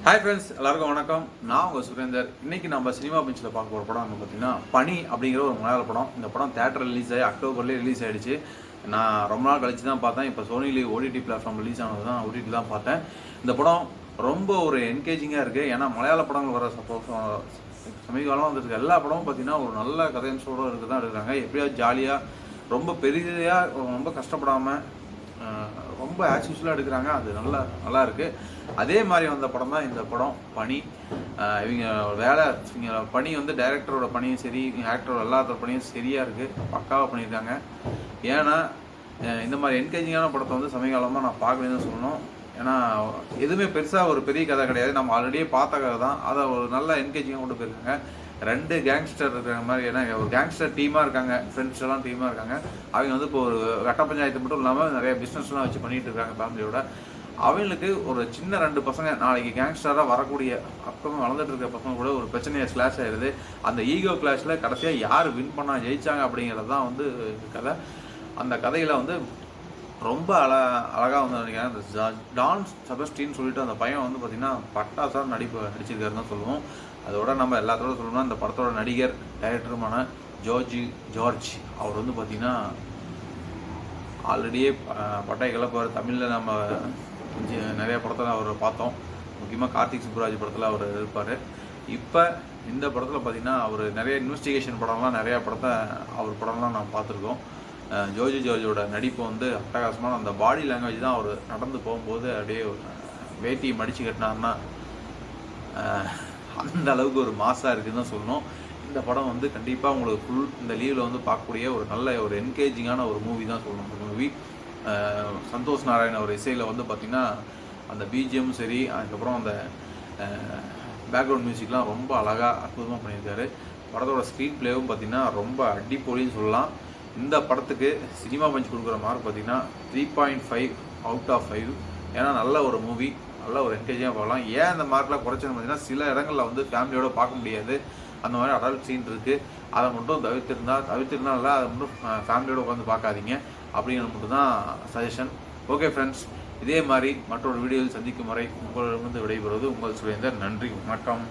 Hi friends, எல்லாருக்கும் வணக்கம். நான் உங்கள் சுரேந்தர். இன்றைக்கி நம்ம சினிமா பெஞ்சில் பார்க்க போகிற படம் வந்து பார்த்திங்கன்னா பனி அப்படிங்கிற ஒரு மலையாள படம். இந்த படம் தேட்டர் ரிலீஸ் ஆகி அக்டோபர்லேயே ரிலீஸ் ஆகிடுச்சு. நான் ரொம்ப நாள் கழிச்சு தான் பார்த்தேன். இப்போ சோனிலி ஓடிடி பிளாட்ஃபார்ம் ரிலீஸ் ஆனது தான் ஓடிடி தான் பார்த்தேன். இந்த படம் ரொம்ப ஒரு என்கேஜிங்காக இருக்குது. ஏன்னா மலையாள படங்கள் வர சமீபகாலம் வந்துருக்கு எல்லா படமும் பார்த்திங்கன்னா ஒரு நல்ல கதையம்சோடு இருக்குது தான் எடுக்கிறாங்க. எப்படியாவது ஜாலியாக ரொம்ப பெரிதாக ரொம்ப கஷ்டப்படாமல் ரொம்ப ஆக்சுவலாக எடுக்கிறாங்க. அது நல்லா இருக்குது. அதே மாதிரி வந்த படம் தான் இந்த படம் பனி. இவங்க பனி வந்து டைரக்டரோட பணியும் சரி, ஆக்டரோட எல்லாத்தோட பணியும் சரியாக இருக்குது, பக்காவாக பண்ணியிருக்காங்க. ஏன்னா இந்த மாதிரி என்கேஜிங்கான படத்தை வந்து சமீபகாலமாக நான் பார்க்கலன்னு சொல்லணும். ஏன்னா எதுவுமே பெருசாக ஒரு பெரிய கதை கிடையாது, நம்ம ஆல்ரெடியே பார்த்த கதை தான். அதை ஒரு நல்ல என்கேஜிங்காக கொண்டு போயிருக்காங்க. 2 கேங்ஸ்டர் இருக்கிற மாதிரி, ஏன்னா ஒரு கேங்ஸ்டர் டீமாக இருக்காங்க, ஃப்ரெண்ட்ஸ் எல்லாம் டீமாக இருக்காங்க. அவங்க வந்து இப்போ ஒரு கட்ட பஞ்சாயத்து மட்டும் இல்லாமல் நிறைய பிஸ்னஸ்லாம் வச்சு பண்ணிகிட்டு இருக்காங்க ஃபேமிலியோட. அவங்களுக்கு ஒரு சின்ன 2 பசங்க நாளைக்கு கேங்ஸ்டராக வரக்கூடிய அப்பவும் வளர்ந்துட்டு இருக்க பசங்க கூட ஒரு பிரச்சனையை ஸ்லாஷ் ஆயிடுது. அந்த ஈகோ கிளாஷில் கடைசியாக யார் வின் பண்ணால் ஜெயிச்சாங்க அப்படிங்கிறது தான் வந்து கதை. அந்த கதையில் வந்து ரொம்ப அழகாக வந்து நினைக்கிறேன். அந்த டான் செபஸ்டின்னு சொல்லிட்டு அந்த பையன் வந்து பார்த்திங்கன்னா பட்டாசாக நடிச்சிருக்காருன்னு தான் சொல்லுவோம். அதோட நம்ம எல்லாத்தோட சொல்லணும்னா இந்த படத்தோட நடிகர் டைரக்டருமான ஜார்ஜ் அவர் வந்து பார்த்திங்கன்னா ஆல்ரெடியே பட்டாய் கிளப்பார். தமிழில் நம்ம நிறைய படத்தில் அவர் பார்த்தோம். முக்கியமாக கார்த்திக் சுப்புராஜ் படத்தில் அவர் இருப்பார். இப்போ இந்த படத்தில் பார்த்திங்கன்னா அவர் நிறைய இன்வெஸ்டிகேஷன் படம்லாம் நிறையா படத்தை அவர் படம்லாம் நான் பார்த்துருக்கோம். ஜார்ஜோட நடிப்பு வந்து அட்டகாசமான அந்த பாடி லாங்குவேஜ் தான். அவர் நடந்து போகும்போது அப்படியே வேட்டி மடித்து கட்டினார்னா அந்த அளவுக்கு ஒரு மாசாக இருக்குதுன்னு தான் சொல்லணும். இந்த படம் வந்து கண்டிப்பாக உங்களுக்கு ஃபுல் இந்த லீவில் வந்து பார்க்கக்கூடிய ஒரு நல்ல ஒரு என்கேஜிங்கான ஒரு மூவி தான் சொல்லணும். இந்த மூவி சந்தோஷ் நாராயண் அவர் இசையில் வந்து பார்த்திங்கன்னா அந்த பிஜிஎம் சரி, அதுக்கப்புறம் அந்த பேக்ரவுண்ட் மியூசிக்லாம் ரொம்ப அழகாக அற்புதமாக பண்ணியிருக்காரு. படத்தோட ஸ்க்ரீன் பிளேவும் பார்த்திங்கன்னா ரொம்ப அடிப்பொலின்னு சொல்லலாம். இந்த படத்துக்கு சினிமா பஞ்ச் கொடுக்குற மார்க் பார்த்திங்கன்னா 3.5 அவுட் ஆஃப் 5. ஏன்னா நல்ல ஒரு மூவி, நல்ல ஒரு என்கேஜிங்காக பார்க்கலாம். ஏன் இந்த மார்க்கில் குறைச்சேன்னு பார்த்தீங்கன்னா சில இடங்களில் வந்து ஃபேமிலியோடு பார்க்க முடியாது, அந்த மாதிரி அடல்ட் சீன் இருக்குது. அதை மட்டும் தவிர்த்திருந்தால அதை மட்டும் ஃபேமிலியோடு உட்காந்து பார்க்காதீங்க அப்படிங்கிறது மட்டும் தான் சஜஷன். ஓகே ஃப்ரெண்ட்ஸ், இதே மாதிரி மற்றொரு வீடியோவில் சந்திக்கும் வரை உங்களிடமிருந்து விடைபெறுவது உங்கள் சுரேந்தர். நன்றி, வணக்கம்.